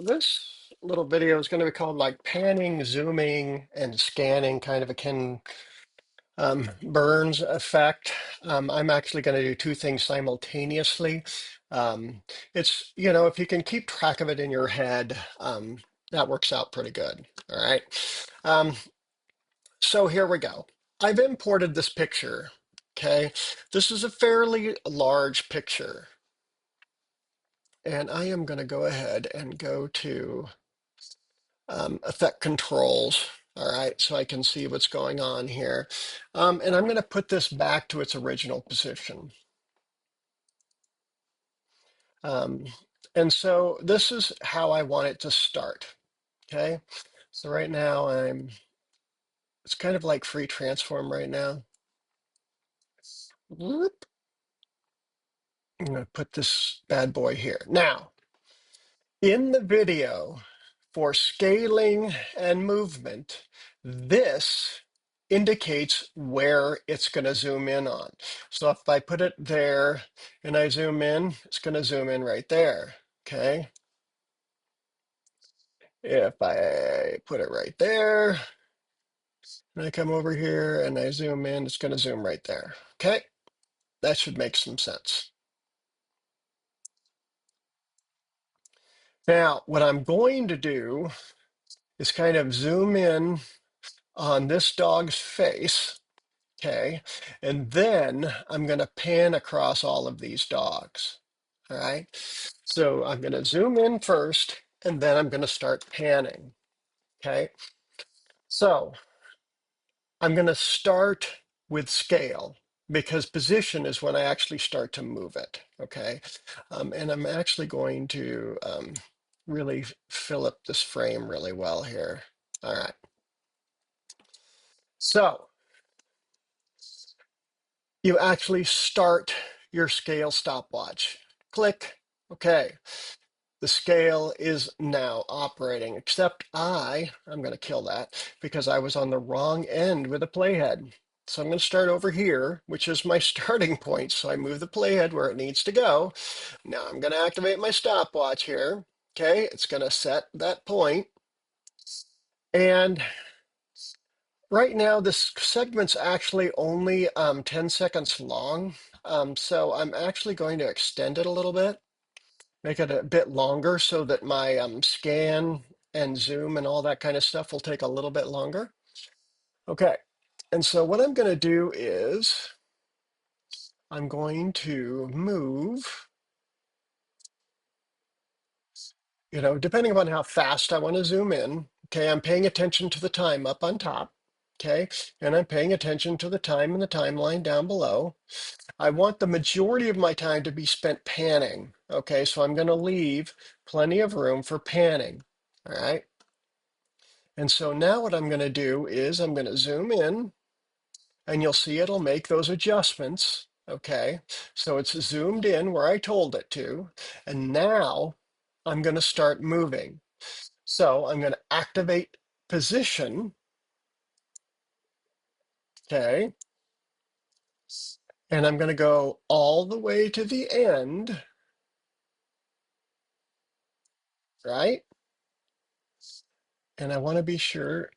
this little video is going to be called like panning, zooming, and scanning, kind of a Ken Burns effect. I'm actually going to do two things simultaneously. If you can keep track of it in your head, that works out pretty good. All right. Um, so here we go. I've imported this picture. Okay. This is a fairly large picture. And I am going to go ahead and go to effect controls. All right, so I can see what's going on here. And I'm going to put this back to its original position. Um, and so this is how I want it to start. Okay, so right now it's kind of like free transform right now. Whoop. I'm going to put this bad boy here. Now, in the video, for scaling and movement, this indicates where it's going to zoom in on. So if I put it there and I zoom in, it's going to zoom in right there. Okay. If I put it right there and I come over here and I zoom in, it's going to zoom right there. Okay. That should make some sense. Now, what I'm going to do is kind of zoom in on this dog's face. Okay, and then I'm going to pan across all of these dogs. All right, so I'm going to zoom in first, and then I'm going to start panning. Okay, so I'm going to start with scale because position is when I actually start to move it. Okay, and I'm actually going to really fill up this frame really well here. All right, so you actually start your scale stopwatch. Click. Okay. The scale is now operating, except I'm going to kill that because I was on the wrong end with the playhead. So I'm going to start over here, which is my starting point. So I move the playhead where it needs to go. Now I'm going to activate my stopwatch here. Okay. It's going to set that point. And right now, this segment's actually only 10 seconds long. So I'm actually going to extend it a little bit, make it a bit longer so that my scan and zoom and all that kind of stuff will take a little bit longer. Okay, and so what I'm going to do is I'm going to move, depending upon how fast I want to zoom in. Okay, I'm paying attention to the time up on top. Okay, and I'm paying attention to the time in the timeline down below. I want the majority of my time to be spent panning. Okay, so I'm going to leave plenty of room for panning. All right. And so now what I'm going to do is I'm going to zoom in and you'll see it'll make those adjustments. Okay, so it's zoomed in where I told it to. And now I'm going to start moving. So I'm going to activate position. Okay. And I'm going to go all the way to the end. Right. And I want to be sure.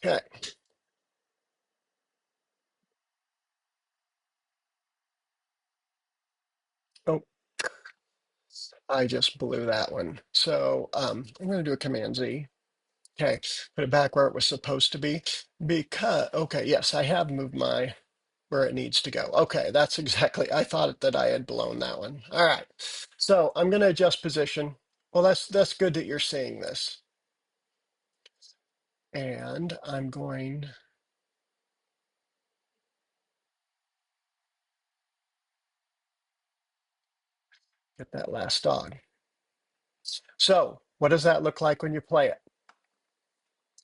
Okay. Oh, I just blew that one. So I'm going to do a Command Z. Okay, put it back where it was supposed to be. Because, okay, yes, I have moved my where it needs to go. Okay, that's exactly, I thought that I had blown that one. All right, so I'm going to adjust position. Well, that's good that you're seeing this. And I'm going get that last dog. So what does that look like when you play it?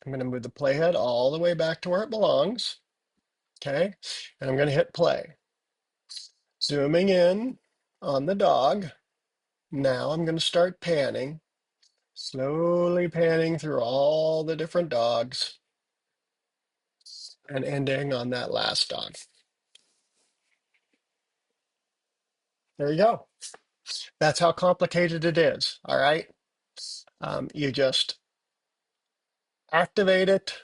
I'm going to move the playhead all the way back to where it belongs. Okay, and I'm going to hit play. Zooming in on the dog. Now I'm going to start panning. Slowly panning through all the different dogs and ending on that last dog. There you go. That's how complicated it is. All right. You just activate it,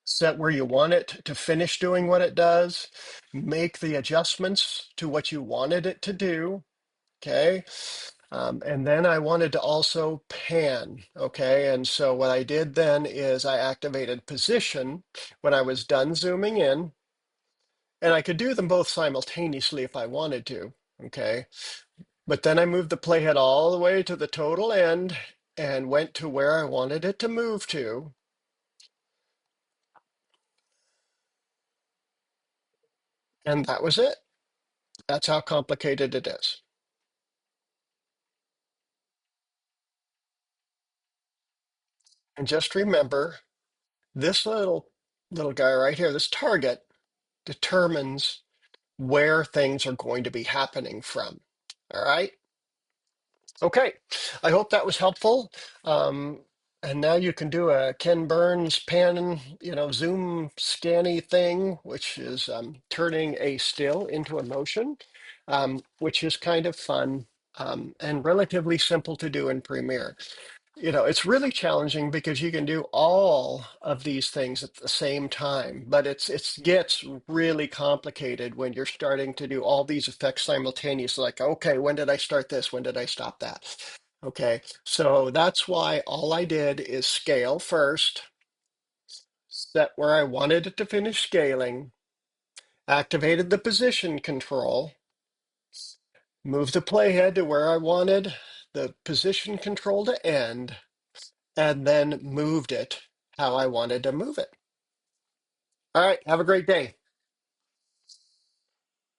set where you want it to finish doing what it does, make the adjustments to what you wanted it to do. Okay. And then I wanted to also pan. Okay. And so what I did then is I activated position when I was done zooming in, and I could do them both simultaneously if I wanted to. Okay. But then I moved the playhead all the way to the total end and went to where I wanted it to move to. And that was it. That's how complicated it is. And just remember, this little guy right here, this target, determines where things are going to be happening from. All right. Okay. I hope that was helpful. Um, and now you can do a Ken Burns pan, zoom scanny thing, which is turning a still into a motion, which is kind of fun and relatively simple to do in Premiere. It's really challenging because you can do all of these things at the same time, but it gets really complicated when you're starting to do all these effects simultaneously. Like, okay, when did I start this? When did I stop that? Okay, so that's why all I did is scale first, set where I wanted it to finish scaling, activated the position control, moved the playhead to where I wanted the position control to end, and then moved it how I wanted to move it. All right. Have a great day.